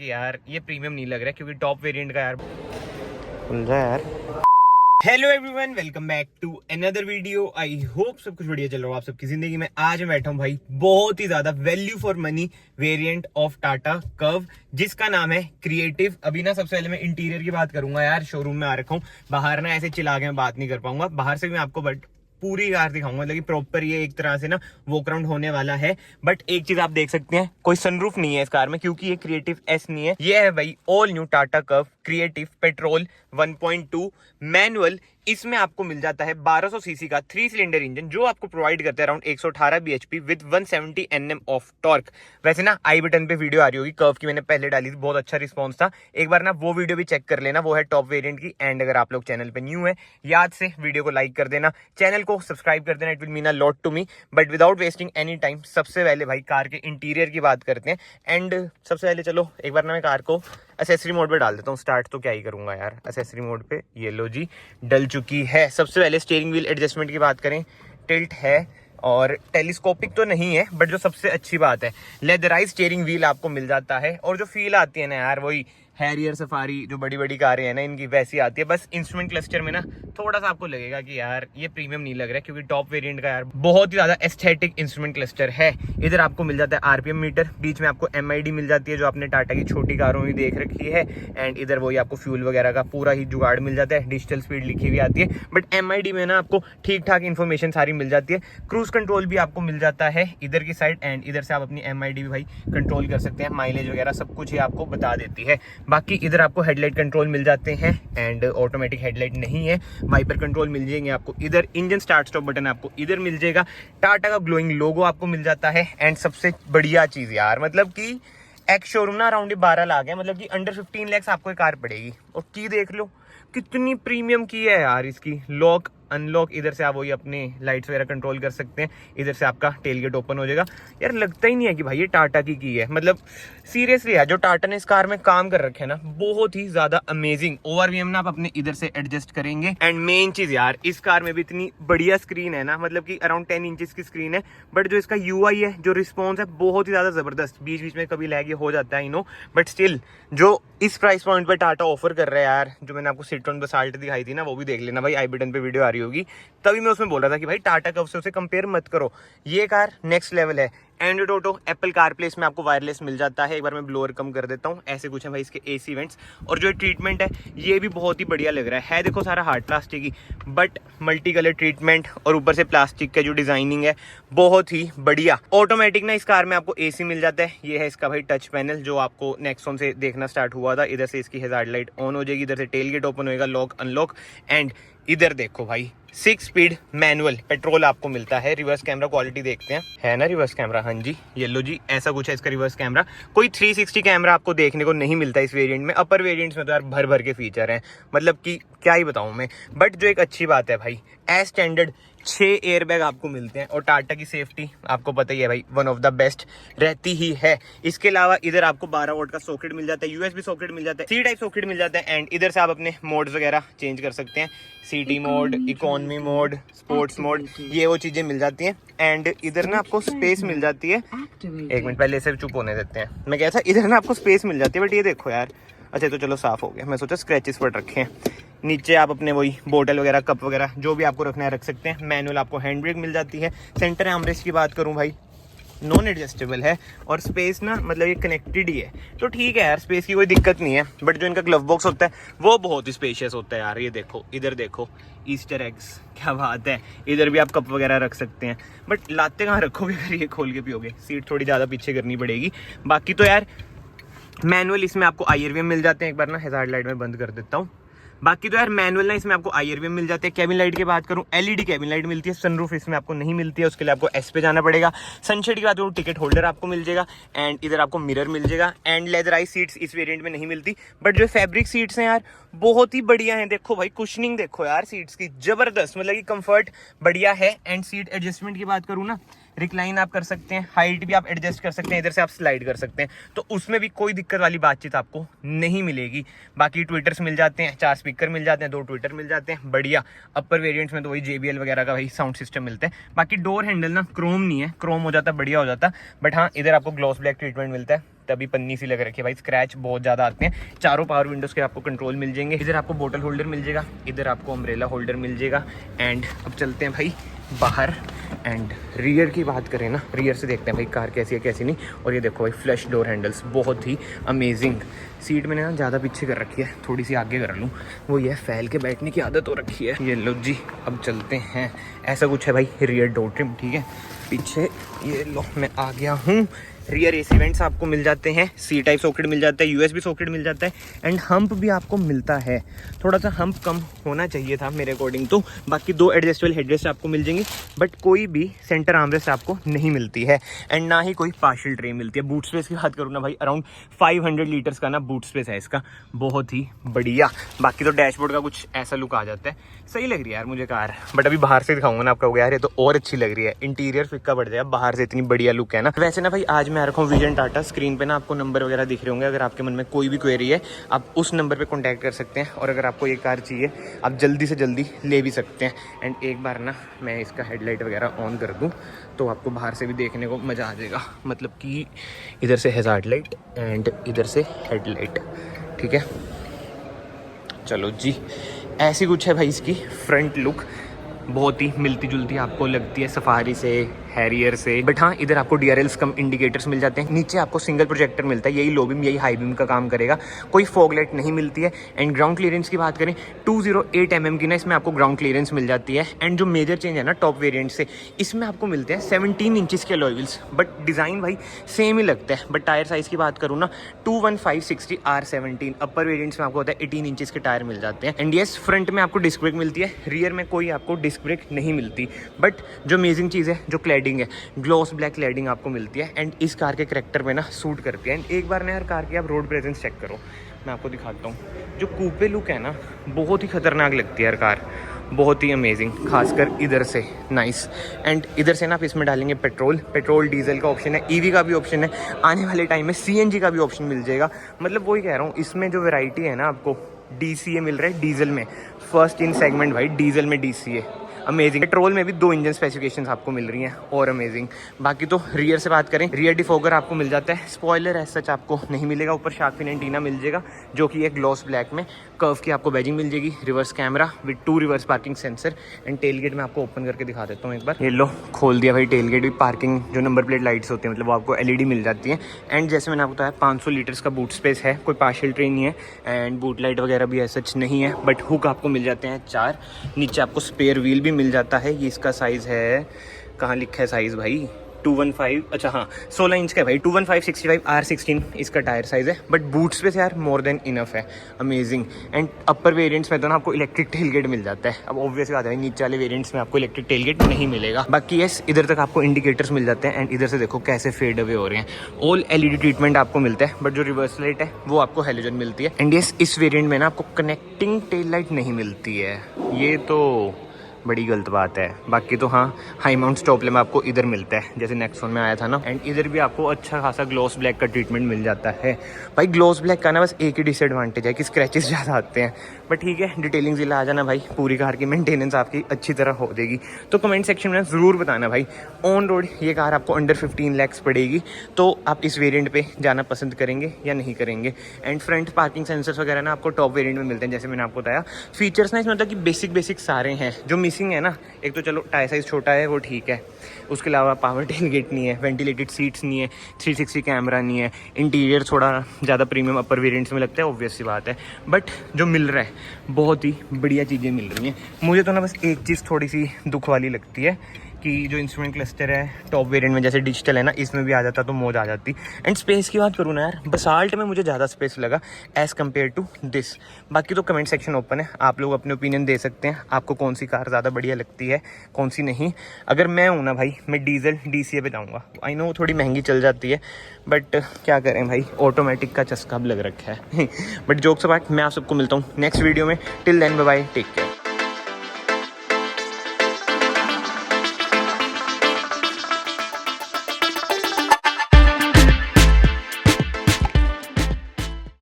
यार ये प्रीमियम नहीं लग रहा है क्योंकि टॉप वेरिएंट का यार खुल रहा है यार। Hello everyone, welcome back to another video. I hope सब कुछ बढ़िया चल रहा हो आप सबकी जिंदगी में। आज मैं बैठा हूँ भाई बहुत ही ज्यादा value for money variant of Tata curve जिसका नाम है क्रिएटिव। अभी ना सबसे पहले मैं इंटीरियर की बात करूंगा यार। शोरूम में आ रखा हूँ, बाहर ना ऐसे चिल्ला के मैं बात नहीं कर पाऊंगा। बाहर से भी मैं आपको बट पूरी कार दिखाऊंगा, मतलब कि प्रॉपर ये एक तरह से ना वॉक अराउंड होने वाला है। बट एक चीज आप देख सकते हैं, कोई सनरूफ नहीं है इस कार में क्योंकि ये क्रिएटिव एस नहीं है। ये है भाई all new Tata curve creative petrol 1.2 manual. इसमें आपको मिल जाता है 1200 सीसी का 3 सिलेंडर इंजन जो आपको प्रोवाइड करता है around 118 bhp with 170 Nm of torque. वैसे ना आई बटन पे वीडियो आ रही होगी कर्व की, मैंने पहले डाली थी, बहुत अच्छा रिस्पांस था। एक बार ना वो वीडियो भी चेक कर लेना, वो है टॉप वेरिएंट की। एंड अगर आप लोग चैनल पे न्यू है, याद से वीडियो को लाइक कर देना, चैनल को सब्सक्राइब कर देना, it will mean a lot to me. But without wasting any time सबसे पहले भाई कार के इंटीरियर की बात करते हैं। एंड सबसे पहले चलो एक बार ना मैं कार को एसेसरी मोड पे डाल देता हूँ। स्टार्ट तो क्या ही करूंगा यार, एसेसरी मोड पे ये लो जी डल चुकी है। सबसे पहले स्टीयरिंग व्हील एडजस्टमेंट की बात करें, टिल्ट है और टेलीस्कोपिक तो नहीं है, बट जो सबसे अच्छी बात है लेदराइज स्टीयरिंग व्हील आपको मिल जाता है। और जो फील आती है ना यार, वही हैरियर सफारी जो बड़ी बड़ी कारें हैं ना इनकी वैसी आती है। बस इंस्ट्रूमेंट क्लस्टर में ना थोड़ा सा आपको लगेगा कि यार ये प्रीमियम नहीं लग रहा है क्योंकि टॉप वेरिएंट का यार बहुत ही ज्यादा एस्थेटिक इंस्ट्रूमेंट क्लस्टर है। इधर आपको मिल जाता है आरपीएम मीटर, बीच में आपको एमआईडी मिल जाती है जो आपने टाटा की छोटी कारों में देख रखी है। एंड इधर वही आपको फ्यूल वगैरह का पूरा ही जुगाड़ मिल जाता है, डिजिटल स्पीड लिखी हुई आती है। बट एमआईडी में ना आपको ठीक ठाक इन्फॉर्मेशन सारी मिल जाती है। क्रूज कंट्रोल भी आपको मिल जाता है इधर की साइड। एंड इधर से आप अपनी एमआईडी भी भाई कंट्रोल कर सकते हैं, माइलेज वगैरह सब कुछ ही आपको बता देती है। बाकी इधर आपको हेडलाइट कंट्रोल मिल जाते हैं एंड ऑटोमेटिक हेडलाइट नहीं है। वाइपर कंट्रोल मिल जाएंगे आपको इधर। इंजन स्टार्ट स्टॉप बटन आपको इधर मिल जाएगा। टाटा का ग्लोइंग लोगो आपको मिल जाता है। एंड सबसे बढ़िया चीज यार, मतलब कि एक्स शोरूम ना अराउंड 12 लाख है, मतलब कि अंडर 15 लाख आपको कार पड़ेगी। और की देख लो कितनी प्रीमियम की है यार इसकी। लॉक अनलॉक इधर से आप वही अपने लाइट्स वगैरह कंट्रोल कर सकते हैं। इधर से आपका टेल गेट ओपन हो जाएगा। यार लगता ही नहीं है कि भाई ये टाटा की है। मतलब सीरियसली यार जो टाटा ने इस कार में काम कर रखे है ना बहुत ही ज्यादा अमेजिंग। ओवरव्यू ना आप अपने इधर से एडजस्ट करेंगे। एंड मेन चीज यार इस कार में भी इतनी बढ़िया स्क्रीन है ना, मतलब कि अराउंड 10 इंचेस की स्क्रीन है। बट जो इसका यूआई है, जो रिस्पॉन्स है बहुत ही ज्यादा जबरदस्त। बीच बीच में कभी लैग हो जाता है नो, बट स्टिल जो इस प्राइस पॉइंट पे टाटा ऑफर कर रहा है यार, जो मैंने आपको सिट्रोन बसाल्ट दिखाई थी ना वो भी देख लेना भाई, आई बटन पे वीडियो आ रही होगी। तभी मैं उसमें बोल रहा था कि भाई टाटा कर्व से उसे कंपेयर मत करो, ये कार नेक्स्ट लेवल है। Android auto Apple car place में आपको वायरलेस मिल जाता है। एक बार मैं ब्लोअर कम कर देता हूँ, ऐसे कुछ है भाई इसके एसी वेंट्स। और जो ट्रीटमेंट है ये भी बहुत ही बढ़िया लग रहा है देखो सारा hard plastic he, but multi colour treatment और ऊपर से प्लास्टिक का जो डिजाइनिंग है बहुत ही बढ़िया। ऑटोमेटिक ना इस कार में आपको एसी मिल जाता है। ये है इसका भाई टच पैनल जो आपको नेक्सॉन से देखना स्टार्ट हुआ था। इधर से इसकी हैजार्ड लाइट ऑन हो जाएगी, इधर से टेल गेट ओपन होएगा, लॉक अनलॉक। एंड इधर देखो भाई 6 स्पीड मैनुअल पेट्रोल आपको मिलता है। रिवर्स कैमरा क्वालिटी देखते हैं, है ना रिवर्स कैमरा, हाँ जी येलो जी ऐसा कुछ है इसका रिवर्स कैमरा। कोई 360 कैमरा आपको देखने को नहीं मिलता इस वेरिएंट में। अपर वेरिएंट्स में तो यार भर भर के फीचर हैं, मतलब कि क्या ही बताऊं मैं। बट जो एक अच्छी बात है भाई, एज स्टैंडर्ड 6 एयरबैग आपको मिलते हैं। और टाटा की सेफ्टी आपको पता ही है भाई, वन ऑफ द बेस्ट रहती ही है। इसके अलावा इधर आपको 12 वोल्ट का सॉकेट मिल जाता है, यूएसबी सॉकेट मिल जाता है, सी टाइप सॉकेट मिल जाता है। एंड इधर से आप अपने मोड्स वगैरह चेंज कर सकते हैं, city mode, economy mode, sports mode, ये वो चीजें मिल जाती हैं। एंड इधर ना आपको स्पेस मिल जाती है। एक मिनट पहले से चुप होने देते हैं, मैं कह था इधर ना आपको स्पेस मिल जाती है। बट ये देखो यार, अच्छा तो चलो साफ हो गया, मैं सोचा स्क्रैचेस पर रखे हैं। नीचे आप अपने वही बोतल वगैरह, कप वगैरह जो भी आपको रखना है रख सकते हैं। मैनुअल आपको हैंड ब्रेक मिल जाती है। सेंटर आर्मरेस्ट की बात करूं भाई नॉन एडजस्टेबल है। और स्पेस ना मतलब ये कनेक्टेड ही है, तो ठीक है यार स्पेस की कोई दिक्कत नहीं है। बट जो इनका ग्लव बॉक्स होता है वो बहुत ही स्पेशियस होता है यार। ये देखो इधर देखो ईस्टर एग्स, क्या बात है। इधर भी आप कप वगैरह रख सकते हैं। बट लाते कहाँ रखोगे अगर ये खोल के पियोगे, सीट थोड़ी ज़्यादा पीछे करनी पड़ेगी। बाकी तो यार मैनुअल इसमें आपको आईआरवीएम मिल जाते हैं। एक बार ना हैजार्ड लाइट में बंद कर देता हूँ। बाकी तो यार मैनुअल ना इसमें आपको आईआरवीएम मिल जाते हैं। केबिन लाइट की बात करूं, एलईडी केबिन लाइट मिलती है। सनरूफ इसमें आपको नहीं मिलती है, उसके लिए आपको एस पे जाना पड़ेगा। सनशेड की बात करूं, टिकट होल्डर आपको मिल जाएगा। एंड इधर आपको मिरर मिल जाएगा। एंड लेदराइज सीट्स इस वेरिएंट में नहीं मिलती। बट जो फैब्रिक सीट्स हैं यार बहुत ही बढ़िया हैं। देखो भाई कुशनिंग देखो यार सीट्स की, जबरदस्त, मतलब कि कंफर्ट बढ़िया है। एंड सीट एडजस्टमेंट की बात करूँ ना, रिक्लाइन आप कर सकते हैं, हाइट भी आप एडजस्ट कर सकते हैं, इधर से आप स्लाइड कर सकते हैं, तो उसमें भी कोई दिक्कत वाली बातचीत आपको नहीं मिलेगी। बाकी ट्विटर्स मिल जाते हैं, 4 स्पीकर मिल जाते हैं, 2 ट्विटर मिल जाते हैं, बढ़िया। अपर वेरिएंट्स में तो वही JBL वगैरह का वही साउंड सिस्टम मिलता है। बाकी डोर हैंडल ना क्रोम नहीं है, क्रोम हो जाता बढ़िया हो जाता, बट हाँ इधर आपको ग्लॉस ब्लैक ट्रीटमेंट मिलता है, तभी पन्नी सी लग रखी है भाई, स्क्रैच बहुत ज़्यादा आते हैं। चारों पावर विंडोज़ के आपको कंट्रोल मिल जाएंगे, इधर आपको बोतल होल्डर मिल जाएगा, इधर आपको अम्ब्रेला होल्डर मिल जाएगा। एंड अब चलते हैं भाई बाहर। एंड रियर की बात करें ना, रियर से देखते हैं भाई कार कैसी है कैसी नहीं। और ये देखो भाई फ्लश डोर हैंडल्स बहुत ही अमेजिंग। सीट मैंने ना ज़्यादा पीछे कर रखी है, थोड़ी सी आगे कर लूँ, वो ये फैल के बैठने की आदत हो रखी है। ये लो जी, अब चलते हैं। ऐसा कुछ है भाई रियर डोर ट्रिम, ठीक है। पीछे ये लो मैं आ गया हूँ। रियर AC वेंट्स आपको मिल जाते हैं, C टाइप सॉकेट मिल जाता है, USB सॉकेट मिल जाता है, एंड हम्प भी आपको मिलता है। थोड़ा सा हम्प कम होना चाहिए था मेरे अकॉर्डिंग तो। बाकी 2 एडजस्टेबल हेडरेस्ट आपको मिल जाएंगे, बट कोई भी सेंटर आर्मरेस्ट आपको नहीं मिलती है, एंड ना ही कोई पार्शियल ट्रे मिलती है। बूट स्पेस की बात करूँ ना भाई, अराउंड 500 लीटर्स का ना बूट स्पेस है इसका, बहुत ही बढ़िया। बाकी तो डैशबोर्ड का कुछ ऐसा लुक आ जाता है, सही लग रही है यार मुझे कार। बट अभी बाहर से दिखाऊंगा ना आपको, यार ये तो और अच्छी लग रही है, इंटीरियर फिक्का बढ़ जाएगा, बाहर से इतनी बढ़िया लुक है ना। वैसे ना भाई आज मैं रखा हूँ विजन टाटा, स्क्रीन पे ना आपको नंबर वगैरह दिख रहे होंगे। अगर आपके मन में कोई भी क्वेरी है आप उस नंबर पे कांटेक्ट कर सकते हैं, और अगर आपको ये कार चाहिए आप जल्दी से जल्दी ले भी सकते हैं। एंड एक बार ना मैं इसका हेडलाइट वगैरह ऑन कर दूं तो आपको बाहर से भी देखने को मज़ा आ जाएगा। मतलब कि इधर से हैजार्ड लाइट एंड इधर से हेडलाइट, ठीक है। चलो जी, ऐसी कुछ है भाई इसकी फ्रंट लुक, बहुत ही मिलती जुलती आपको लगती है सफारी से, हैरियर से। बट हाँ इधर आपको DRLs कम इंडिकेटर्स मिल जाते हैं। नीचे आपको सिंगल प्रोजेक्टर मिलता है, यही लो बीम यही हाई बीम का काम करेगा, कोई फॉग लाइट नहीं मिलती है। एंड ग्राउंड क्लियरेंस की बात करें 208 mm की ना इसमें आपको ग्राउंड क्लियरेंस मिल जाती है। एंड जो मेजर चेंज है ना टॉप वेरिएंट से, इसमें आपको मिलते हैं 17 इंचेस के अलॉय व्हील्स, बट डिज़ाइन भाई सेम ही लगता है। बट टायर साइज़ की बात करूँ ना 215/60 R17, अपर वेरिएंट्स में आपको होता है 18 इंचेस के टायर मिल जाते हैं। एंड येस फ्रंट में आपको डिस्क ब्रेक मिलती है, रियर में कोई आपको डिस्क ब्रेक नहीं मिलती। बट जो अमेजिंग चीज़ है जो क्लैडिंग है, ग्लॉस ब्लैक क्लैडिंग आपको मिलती है, एंड इस कार के करैक्टर में ना सूट करती है। एंड एक बार ना यार कार की आप रोड प्रेजेंस चेक करो, मैं आपको दिखाता हूँ। जो कूपे लुक है ना बहुत ही खतरनाक लगती है यार कार, बहुत ही अमेजिंग, खासकर इधर से नाइस। एंड इधर से ना आप इसमें डालेंगे पेट्रोल डीजल का ऑप्शन है, EV का भी ऑप्शन है, आने वाले टाइम में CNG का भी ऑप्शन मिल जाएगा। मतलब वही कह रहा हूँ, इसमें जो वैरायटी है ना आपको DCA मिल रहा है डीजल में, फर्स्ट इन सेगमेंट भाई डीजल में DCA, अमेजिंग। पेट्रोल में भी 2 इंजन स्पेसिफिकेशंस आपको मिल रही हैं और अमेजिंग। बाकी तो रियर से बात करें, रियर डिफॉगर आपको मिल जाता है, स्पॉइलर ऐसा सच आपको नहीं मिलेगा। ऊपर शार्क फिन एंटीना मिल जाएगा जो कि एक ग्लॉस ब्लैक में, कर्व की आपको बैजिंग मिल जाएगी, reverse camera with 2 reverse parking sensor. And tailgate में आपको ओपन करके दिखा देता हूँ एक बार, ये लो खोल दिया भाई टेल गेट भी। पार्किंग जो नंबर प्लेट लाइट्स होती है मतलब वो आपको LED मिल जाती है। एंड जैसे मैंने आपको बताया 500 लीटर्स का बूट स्पेस है, कोई पार्शियल ट्रे नहीं है, एंड बूट लाइट वगैरह भी ऐसा नहीं है। बट हुक आपको मिल जाते हैं 4, नीचे आपको स्पेयर व्हील भी मिल जाता है। ये इसका साइज़ है, कहाँ लिखा है साइज़ भाई, 215, अच्छा हाँ 16 इंच का है भाई, 215/65 R16 इसका टायर साइज़ है। बट बूट स्पेस यार मोर देन इनफ है, अमेजिंग। एंड अपर वेरिएंट्स में तो ना आपको इलेक्ट्रिक टेलगेट मिल जाता है। अब ऑब्वियसली बात है नीचे वाले वेरिएंट्स में आपको इलेक्ट्रिक टेलगेट नहीं मिलेगा। बाकी यस इधर तक आपको इंडिकेटर्स मिल जाते हैं, एंड इधर से देखो कैसे फेड अवे हो रहे हैं। ऑल LED ट्रीटमेंट आपको मिलता है, बट जो रिवर्स लाइट है वो आपको हेलोजन मिलती है। एंड यस इस वेरिएंट में ना आपको कनेक्टिंग टेल लाइट नहीं मिलती है, ये तो बड़ी गलत बात है। बाकी तो हाँ हाई माउंट स्टॉप लैम्प आपको इधर मिलता है जैसे नेक्सॉन में आया था ना। एंड इधर भी आपको अच्छा खासा ग्लॉस ब्लैक का ट्रीटमेंट मिल जाता है। भाई ग्लॉस ब्लैक का ना बस एक ही डिसएडवांटेज है कि स्क्रैचेस ज़्यादा आते हैं, बट ठीक है डिटेलिंग जिला आ जाना भाई, पूरी कार की मेंटेनेंस आपकी अच्छी तरह हो जाएगी। तो कमेंट सेक्शन में ज़रूर बताना भाई ऑन रोड ये कार आपको अंडर 15 लाख पड़ेगी तो आप इस वेरिएंट पे जाना पसंद करेंगे या नहीं करेंगे। एंड फ्रंट पार्किंग सेंसर्स वगैरह ना आपको टॉप वेरिएंट में मिलते हैं, जैसे मैंने आपको बताया। फीचर्स ना इसमें मतलब कि बेसिक सारे हैं। जो मिसिंग है ना, एक तो चलो टायर साइज़ छोटा है वो ठीक है, उसके अलावा पावर टेलगेट नहीं है, वेंटिलेटेड सीट्स नहीं है, 360 कैमरा नहीं है, इंटीरियर थोड़ा ज़्यादा प्रीमियम अपर वेरिएंट्स में लगता है, ऑब्वियस सी बात है। बट जो मिल रहा है बहुत ही बढ़िया चीज़ें मिल रही हैं। मुझे तो ना बस एक चीज़ थोड़ी सी दुख वाली लगती है कि जो इंस्ट्रूमेंट क्लस्टर है टॉप वेरिएंट में जैसे डिजिटल है ना, इसमें भी आ जाता तो मौज आ जाती। एंड स्पेस की बात करूँ ना यार, बसाल्ट में मुझे ज़्यादा स्पेस लगा एज़ कम्पेयर टू दिस। बाकी तो कमेंट सेक्शन ओपन है, आप लोग अपने ओपिनियन दे सकते हैं, आपको कौन सी कार ज़्यादा बढ़िया लगती है कौन सी नहीं। अगर मैं हूँ ना भाई, मैं डीजल DCA पे जाऊँगा। आई नो थोड़ी महंगी चल जाती है, बट क्या करें भाई, ऑटोमेटिक का चस्का अब लग रखा है। बट जोक्स अपार्ट, मैं आप सबको मिलता हूँ नेक्स्ट वीडियो में। Till then bye bye, take care.